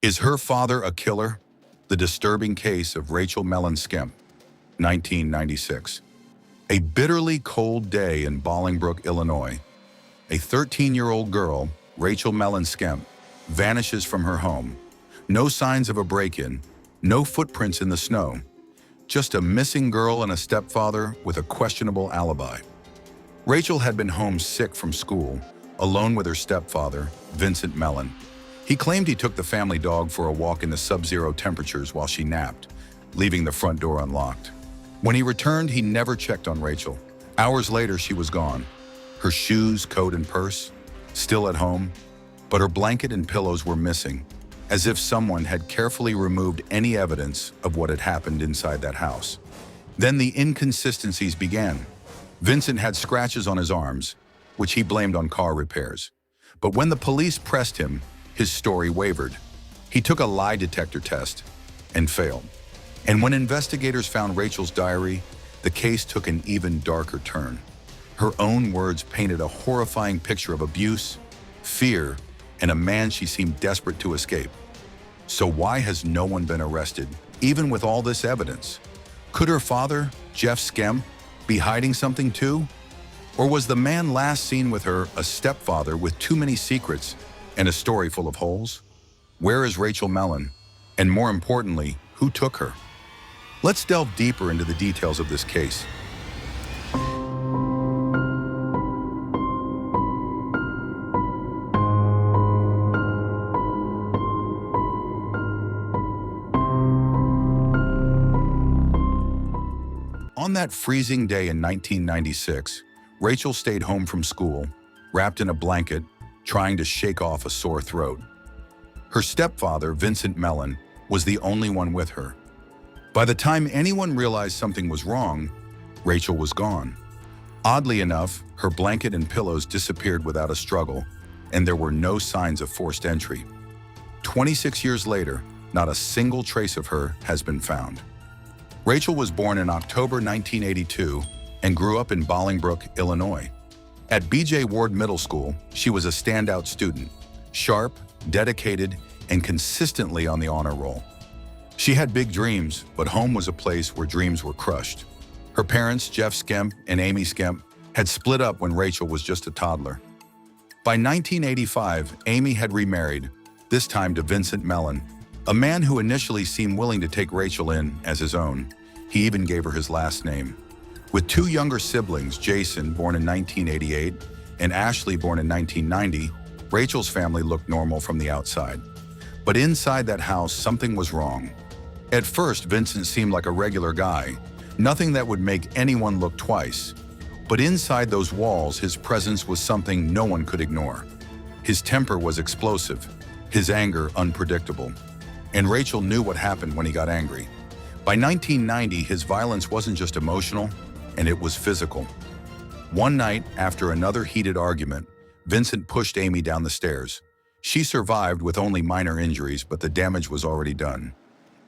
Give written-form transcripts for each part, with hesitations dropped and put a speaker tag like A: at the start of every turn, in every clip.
A: Is her father a killer? The disturbing case of Rachel Mellon Skemp, 1996. A bitterly cold day in Bolingbrook, Illinois. A 13-year-old girl, Rachel Mellon Skemp, vanishes from her home. No signs of a break-in, no footprints in the snow. Just a missing girl and a stepfather with a questionable alibi. Rachel had been home sick from school, alone with her stepfather, Vincent Mellon. He claimed he took the family dog for a walk in the sub-zero temperatures while she napped, leaving the front door unlocked. When he returned, he never checked on Rachel. Hours later, she was gone. Her shoes, coat, and purse, still at home, but her blanket and pillows were missing, as if someone had carefully removed any evidence of what had happened inside that house. Then the inconsistencies began. Vincent had scratches on his arms, which he blamed on car repairs. But when the police pressed him, his story wavered. He took a lie detector test and failed. And when investigators found Rachel's diary, the case took an even darker turn. Her own words painted a horrifying picture of abuse, fear, and a man she seemed desperate to escape. So why has no one been arrested, even with all this evidence? Could her father, Jeff Skemp, be hiding something too? Or was the man last seen with her a stepfather with too many secrets and a story full of holes? Where is Rachel Mellon? And more importantly, who took her? Let's delve deeper into the details of this case. On that freezing day in 1996, Rachel stayed home from school, wrapped in a blanket, trying to shake off a sore throat. Her stepfather, Vincent Mellon, was the only one with her. By the time anyone realized something was wrong, Rachel was gone. Oddly enough, her blanket and pillows disappeared without a struggle, and there were no signs of forced entry. 26 years later, not a single trace of her has been found. Rachel was born in October 1982 and grew up in Bolingbrook, Illinois. At B.J. Ward Middle School, she was a standout student, sharp, dedicated, and consistently on the honor roll. She had big dreams, but home was a place where dreams were crushed. Her parents, Jeff Skemp and Amy Skemp, had split up when Rachel was just a toddler. By 1985, Amy had remarried, this time to Vincent Mellon, a man who initially seemed willing to take Rachel in as his own. He even gave her his last name. With two younger siblings, Jason, born in 1988, and Ashley, born in 1990, Rachel's family looked normal from the outside. But inside that house, something was wrong. At first, Vincent seemed like a regular guy, nothing that would make anyone look twice. But inside those walls, his presence was something no one could ignore. His temper was explosive, his anger unpredictable. And Rachel knew what happened when he got angry. By 1990, his violence wasn't just emotional, and it was physical. One night, after another heated argument, Vincent pushed Amy down the stairs. She survived with only minor injuries, but the damage was already done.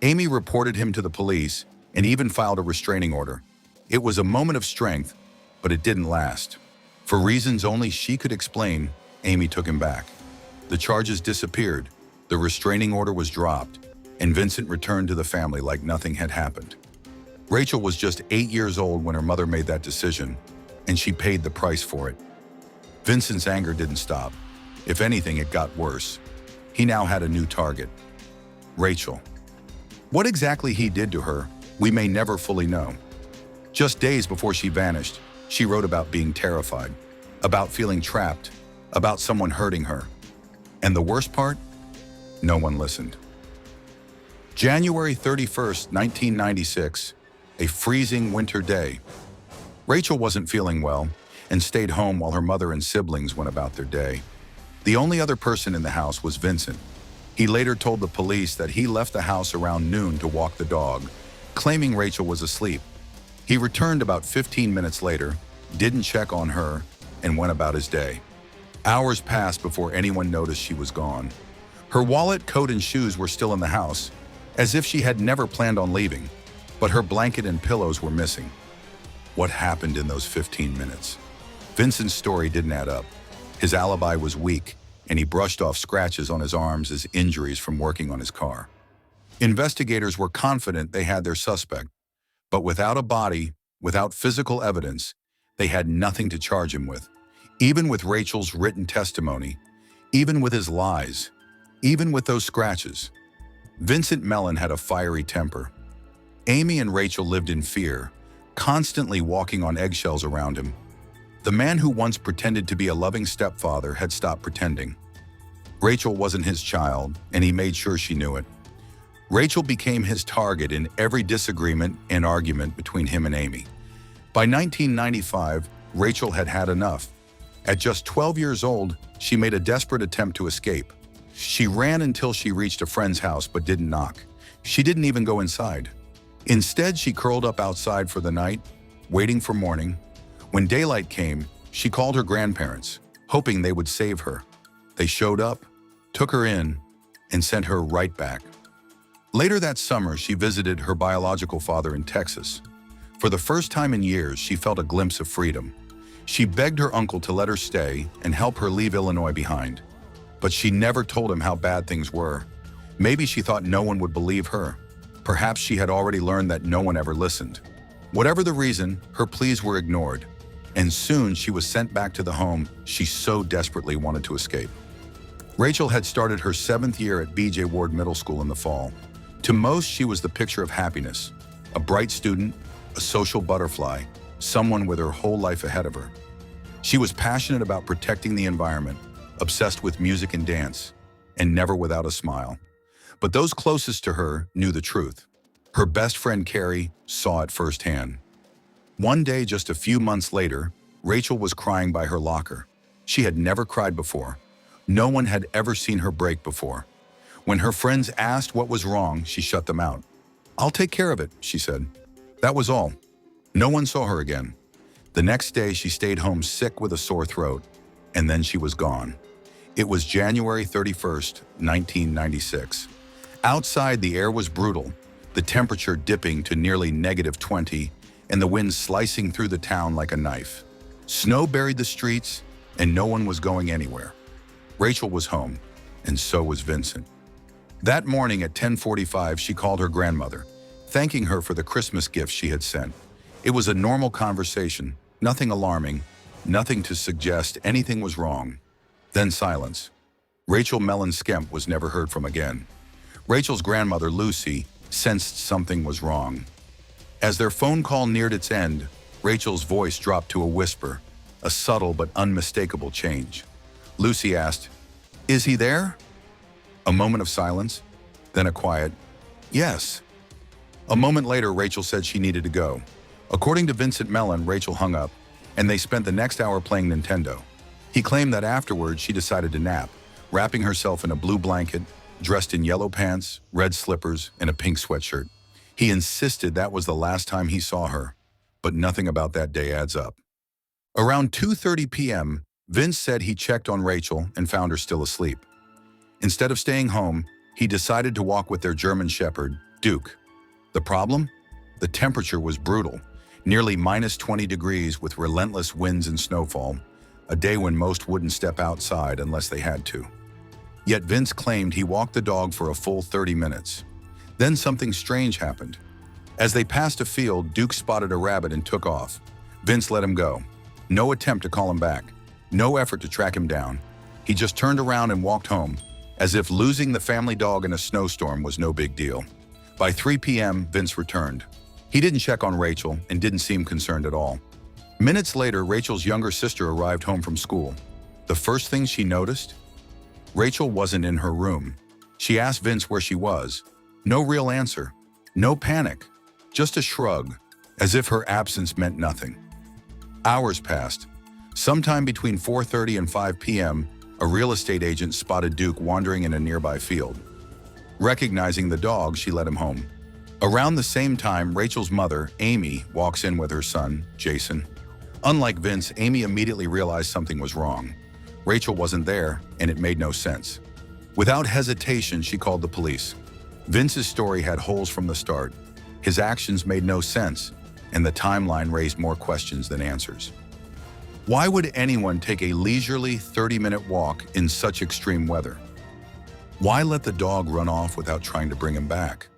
A: Amy reported him to the police and even filed a restraining order. It was a moment of strength, but it didn't last. For reasons only she could explain, Amy took him back. The charges disappeared, the restraining order was dropped, and Vincent returned to the family like nothing had happened. Rachel was just 8 years old when her mother made that decision, and she paid the price for it. Vincent's anger didn't stop. If anything, it got worse. He now had a new target: Rachel. What exactly he did to her, we may never fully know. Just days before she vanished, she wrote about being terrified, about feeling trapped, about someone hurting her. And the worst part? No one listened. January 31st, 1996, a freezing winter day. Rachel wasn't feeling well and stayed home while her mother and siblings went about their day. The only other person in the house was Vincent. He later told the police that he left the house around noon to walk the dog, claiming Rachel was asleep. He returned about 15 minutes later, didn't check on her, and went about his day. Hours passed before anyone noticed she was gone. Her wallet, coat, and shoes were still in the house, as if she had never planned on leaving, but her blanket and pillows were missing. What happened in those 15 minutes? Vincent's story didn't add up. His alibi was weak, and he brushed off scratches on his arms as injuries from working on his car. Investigators were confident they had their suspect, but without a body, without physical evidence, they had nothing to charge him with. Even with Rachel's written testimony, even with his lies, even with those scratches, Vincent Mellon had a fiery temper. Amy and Rachel lived in fear, constantly walking on eggshells around him. The man who once pretended to be a loving stepfather had stopped pretending. Rachel wasn't his child, and he made sure she knew it. Rachel became his target in every disagreement and argument between him and Amy. By 1995, Rachel had had enough. At just 12 years old, she made a desperate attempt to escape. She ran until she reached a friend's house but didn't knock. She didn't even go inside. Instead, she curled up outside for the night, waiting for morning. When daylight came, she called her grandparents, hoping they would save her. They showed up, took her in, and sent her right back. Later that summer, she visited her biological father in Texas. For the first time in years, she felt a glimpse of freedom. She begged her uncle to let her stay and help her leave Illinois behind. But she never told him how bad things were. Maybe she thought no one would believe her. Perhaps she had already learned that no one ever listened. Whatever the reason, her pleas were ignored, and soon she was sent back to the home she so desperately wanted to escape. Rachel had started her 7th year at B.J. Ward Middle School in the fall. To most, she was the picture of happiness, a bright student, a social butterfly, someone with her whole life ahead of her. She was passionate about protecting the environment, obsessed with music and dance, and never without a smile. But those closest to her knew the truth. Her best friend Carrie saw it firsthand. One day, just a few months later, Rachel was crying by her locker. She had never cried before. No one had ever seen her break before. When her friends asked what was wrong, she shut them out. "I'll take care of it," she said. That was all. No one saw her again. The next day, she stayed home sick with a sore throat, and then she was gone. It was January 31st, 1996. Outside, the air was brutal, the temperature dipping to nearly -20, and the wind slicing through the town like a knife. Snow buried the streets, and no one was going anywhere. Rachel was home, and so was Vincent. That morning at 10:45, she called her grandmother, thanking her for the Christmas gifts she had sent. It was a normal conversation, nothing alarming, nothing to suggest anything was wrong. Then silence. Rachel Mellon Skemp was never heard from again. Rachel's grandmother, Lucy, sensed something was wrong. As their phone call neared its end, Rachel's voice dropped to a whisper, a subtle but unmistakable change. Lucy asked, "Is he there?" A moment of silence, then a quiet, "Yes." A moment later, Rachel said she needed to go. According to Vincent Mellon, Rachel hung up, and they spent the next hour playing Nintendo. He claimed that afterwards she decided to nap, wrapping herself in a blue blanket, dressed in yellow pants, red slippers, and a pink sweatshirt. He insisted that was the last time he saw her, but nothing about that day adds up. Around 2:30 p.m., Vince said he checked on Rachel and found her still asleep. Instead of staying home, he decided to walk with their German Shepherd, Duke. The problem? The temperature was brutal, nearly -20 degrees with relentless winds and snowfall, a day when most wouldn't step outside unless they had to. Yet Vince claimed he walked the dog for a full 30 minutes. Then something strange happened. As they passed a field, Duke spotted a rabbit and took off. Vince let him go. No attempt to call him back. No effort to track him down. He just turned around and walked home, as if losing the family dog in a snowstorm was no big deal. By 3 p.m., Vince returned. He didn't check on Rachel and didn't seem concerned at all. Minutes later, Rachel's younger sister arrived home from school. The first thing she noticed? Rachel wasn't in her room. She asked Vince where she was. No real answer. No panic. Just a shrug, as if her absence meant nothing. Hours passed. Sometime between 4:30 and 5 p.m., a real estate agent spotted Duke wandering in a nearby field. Recognizing the dog, she let him home. Around the same time, Rachel's mother, Amy, walks in with her son, Jason. Unlike Vince, Amy immediately realized something was wrong. Rachel wasn't there, and it made no sense. Without hesitation, she called the police. Vince's story had holes from the start. His actions made no sense, and the timeline raised more questions than answers. Why would anyone take a leisurely 30-minute walk in such extreme weather? Why let the dog run off without trying to bring him back?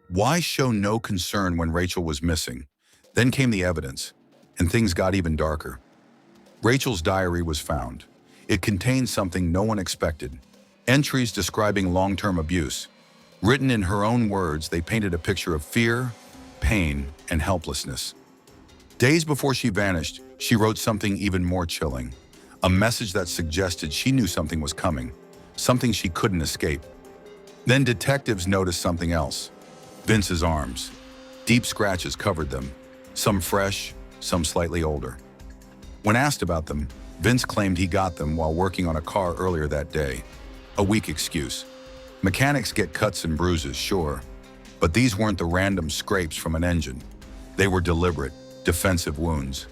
A: Why show no concern when Rachel was missing? Then came the evidence, and things got even darker. Rachel's diary was found. It contained something no one expected. Entries describing long-term abuse. Written in her own words, they painted a picture of fear, pain, and helplessness. Days before she vanished, she wrote something even more chilling. A message that suggested she knew something was coming, something she couldn't escape. Then detectives noticed something else. Vince's arms. Deep scratches covered them, some fresh, some slightly older. When asked about them, Vince claimed he got them while working on a car earlier that day. A weak excuse. Mechanics get cuts and bruises, sure, but these weren't the random scrapes from an engine. They were deliberate, defensive wounds.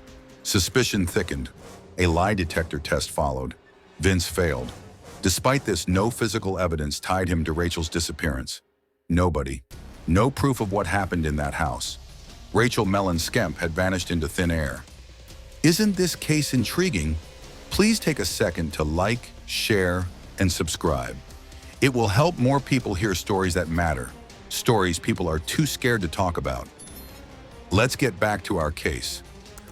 A: Suspicion thickened. A lie detector test followed. Vince failed. Despite this, no physical evidence tied him to Rachel's disappearance. Nobody. No proof of what happened in that house. Rachel Mellon Skemp had vanished into thin air. Isn't this case intriguing? Please take a second to like, share, and subscribe. It will help more people hear stories that matter, stories people are too scared to talk about. Let's get back to our case.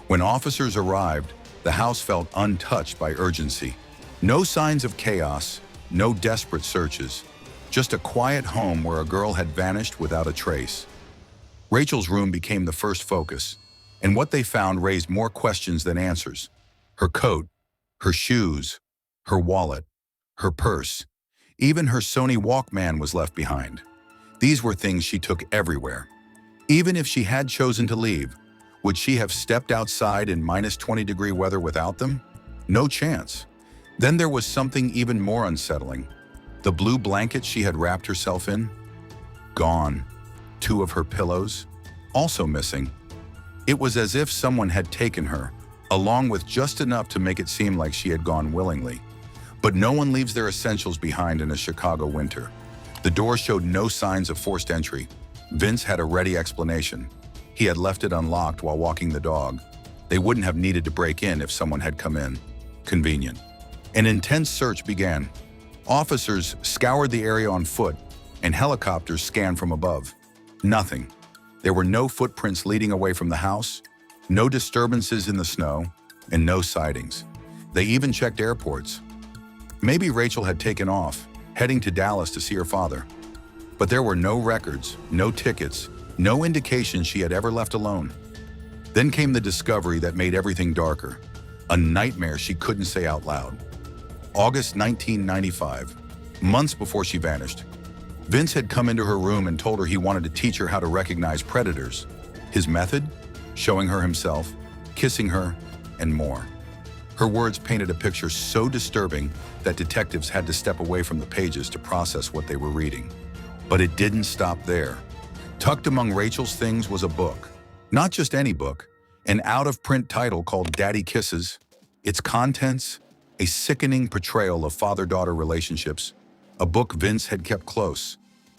A: When officers arrived, the house felt untouched by urgency. No signs of chaos, no desperate searches, just a quiet home where a girl had vanished without a trace. Rachel's room became the first focus, and what they found raised more questions than answers. Her coat, her shoes, her wallet, her purse, even her Sony Walkman was left behind. These were things she took everywhere. Even if she had chosen to leave, would she have stepped outside in -20-degree weather without them? No chance. Then there was something even more unsettling. The blue blanket she had wrapped herself in? Gone. 2 of her pillows? Also missing. It was as if someone had taken her, along with just enough to make it seem like she had gone willingly. But no one leaves their essentials behind in a Chicago winter. The door showed no signs of forced entry. Vince had a ready explanation. He had left it unlocked while walking the dog. They wouldn't have needed to break in if someone had come in. Convenient. An intense search began. Officers scoured the area on foot, and helicopters scanned from above. Nothing. There were no footprints leading away from the house, no disturbances in the snow, and no sightings. They even checked airports. Maybe Rachel had taken off, heading to Dallas to see her father. But there were no records, no tickets, no indication she had ever left alone. Then came the discovery that made everything darker. A nightmare she couldn't say out loud. August 1995, months before she vanished. Vince had come into her room and told her he wanted to teach her how to recognize predators. His method? Showing her himself, kissing her, and more. Her words painted a picture so disturbing that detectives had to step away from the pages to process what they were reading. But it didn't stop there. Tucked among Rachel's things was a book. Not just any book, an out-of-print title called Daddy Kisses. Its contents, a sickening portrayal of father-daughter relationships, a book Vince had kept close.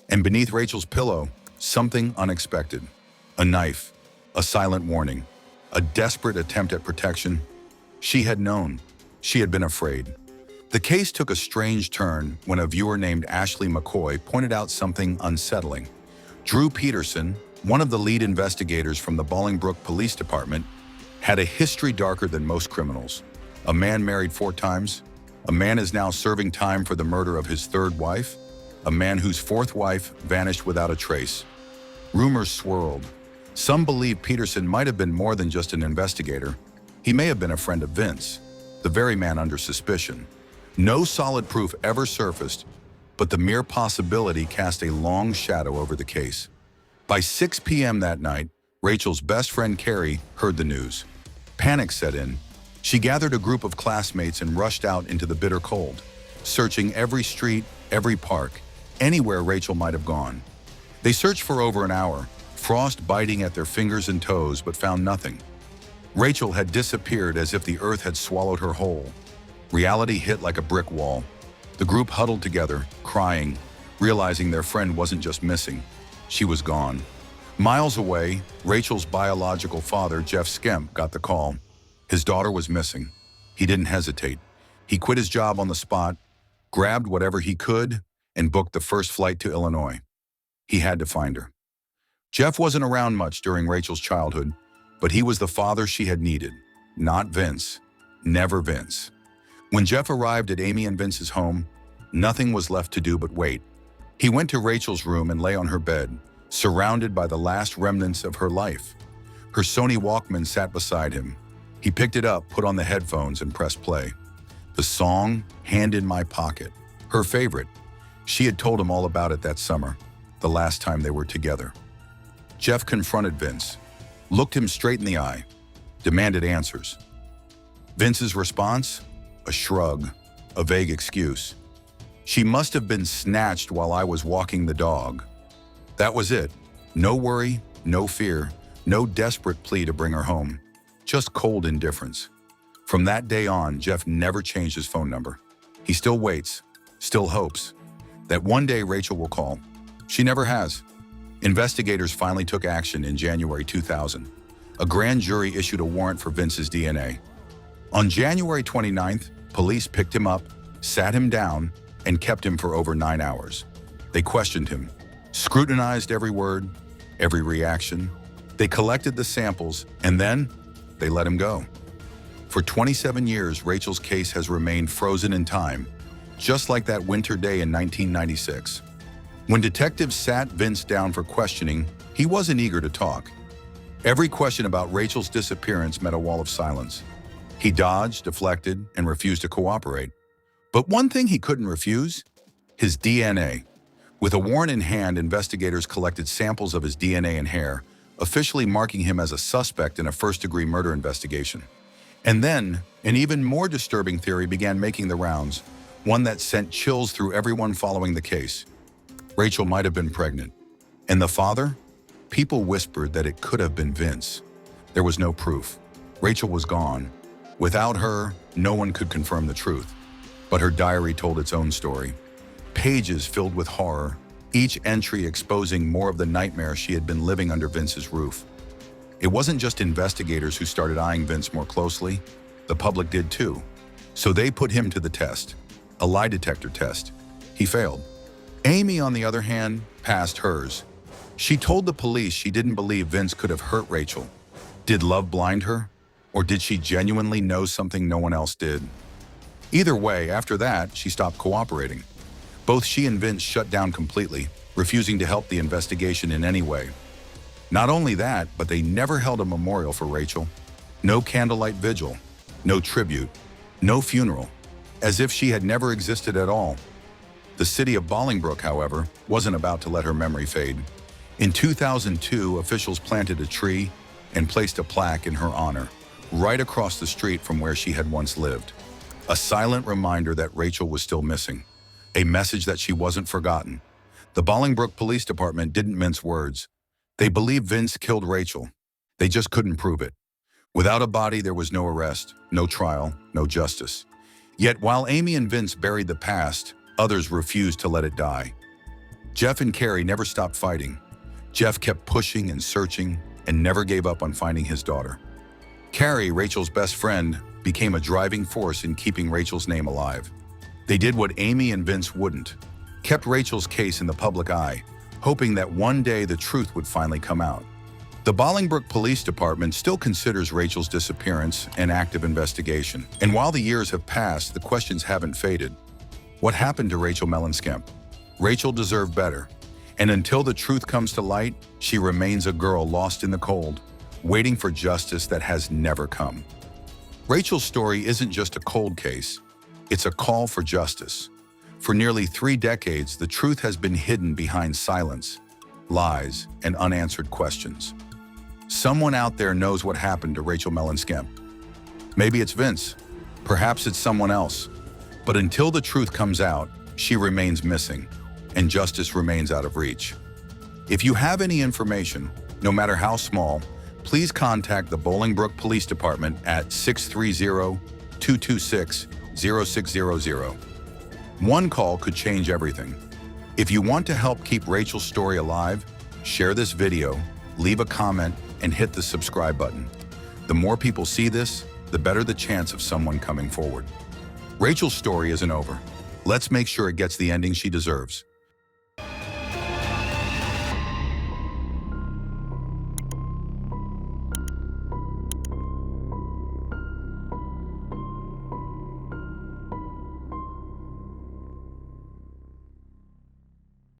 A: And beneath Rachel's pillow, something unexpected. A knife, a silent warning, a desperate attempt at protection. She had known. She had been afraid. The case took a strange turn when a viewer named Ashley McCoy pointed out something unsettling. Drew Peterson, one of the lead investigators from the Bolingbrook Police Department, had a history darker than most criminals. A man married 4 times. A man is now serving time for the murder of his 3rd wife. A man whose 4th wife vanished without a trace. Rumors swirled. Some believe Peterson might have been more than just an investigator. He may have been a friend of Vince, the very man under suspicion. No solid proof ever surfaced, but the mere possibility cast a long shadow over the case. By 6 p.m. that night, Rachel's best friend Carrie heard the news. Panic set in. She gathered a group of classmates and rushed out into the bitter cold, searching every street, every park, anywhere Rachel might have gone. They searched for over an hour, frost biting at their fingers and toes, but found nothing. Rachel had disappeared as if the earth had swallowed her whole. Reality hit like a brick wall. The group huddled together, crying, realizing their friend wasn't just missing, she was gone. Miles away, Rachel's biological father, Jeff Skemp, got the call. His daughter was missing. He didn't hesitate. He quit his job on the spot, grabbed whatever he could, and booked the first flight to Illinois. He had to find her. Jeff wasn't around much during Rachel's childhood, but he was the father she had needed. Not Vince. Never Vince. When Jeff arrived at Amy and Vince's home, nothing was left to do but wait. He went to Rachel's room and lay on her bed, surrounded by the last remnants of her life. Her Sony Walkman sat beside him. He picked it up, put on the headphones, and pressed play. The song, Hand in My Pocket, her favorite. She had told him all about it that summer, the last time they were together. Jeff confronted Vince, looked him straight in the eye, demanded answers. Vince's response? A shrug, a vague excuse. She must have been snatched while I was walking the dog. That was it. No worry, no fear, no desperate plea to bring her home. Just cold indifference. From that day on, Jeff never changed his phone number. He still waits, still hopes that one day Rachel will call. She never has. Investigators finally took action in January 2000. A grand jury issued a warrant for Vince's DNA. On January 29th, police picked him up, sat him down, and kept him for over 9 hours. They questioned him, scrutinized every word, every reaction. They collected the samples, and then they let him go. For 27 years, Rachel's case has remained frozen in time, just like that winter day in 1996. When detectives sat Vince down for questioning, he wasn't eager to talk. Every question about Rachel's disappearance met a wall of silence. He dodged, deflected, and refused to cooperate. But one thing he couldn't refuse? His DNA. With a warrant in hand, investigators collected samples of his DNA and hair, officially marking him as a suspect in a first-degree murder investigation. And then, an even more disturbing theory began making the rounds, one that sent chills through everyone following the case. Rachel might have been pregnant. And the father? People whispered that it could have been Vince. There was no proof. Rachel was gone. Without her, no one could confirm the truth. But her diary told its own story. Pages filled with horror, each entry exposing more of the nightmare she had been living under Vince's roof. It wasn't just investigators who started eyeing Vince more closely. The public did too. So they put him to the test, a lie detector test. He failed. Amy, on the other hand, passed hers. She told the police she didn't believe Vince could have hurt Rachel. Did love blind her? Or did she genuinely know something no one else did? Either way, after that, she stopped cooperating. Both she and Vince shut down completely, refusing to help the investigation in any way. Not only that, but they never held a memorial for Rachel. No candlelight vigil, no tribute, no funeral, as if she had never existed at all. The city of Bolingbrook, however, wasn't about to let her memory fade. In 2002, officials planted a tree and placed a plaque in her honor, right across the street from where she had once lived. A silent reminder that Rachel was still missing. A message that she wasn't forgotten. The Bolingbrook Police Department didn't mince words. They believed Vince killed Rachel. They just couldn't prove it. Without a body, there was no arrest, no trial, no justice. Yet while Amy and Vince buried the past, others refused to let it die. Jeff and Carrie never stopped fighting. Jeff kept pushing and searching and never gave up on finding his daughter. Carrie, Rachel's best friend, became a driving force in keeping Rachel's name alive. They did what Amy and Vince wouldn't, kept Rachel's case in the public eye, hoping that one day the truth would finally come out. The Bolingbrook Police Department still considers Rachel's disappearance an active investigation. And while the years have passed, the questions haven't faded. What happened to Rachel Mellencamp? Rachel deserved better. And until the truth comes to light, she remains a girl lost in the cold, waiting for justice that has never come. Rachel's story isn't just a cold case. It's a call for justice. For nearly 3 decades, the truth has been hidden behind silence, lies, and unanswered questions. Someone out there knows what happened to Rachel Mellencamp. Maybe it's Vince. Perhaps it's someone else. But until the truth comes out, she remains missing, and justice remains out of reach. If you have any information, no matter how small, please contact the Bolingbrook Police Department at 630-226-0600. One call could change everything. If you want to help keep Rachel's story alive, share this video, leave a comment, and hit the subscribe button. The more people see this, the better the chance of someone coming forward. Rachel's story isn't over. Let's make sure it gets the ending she deserves.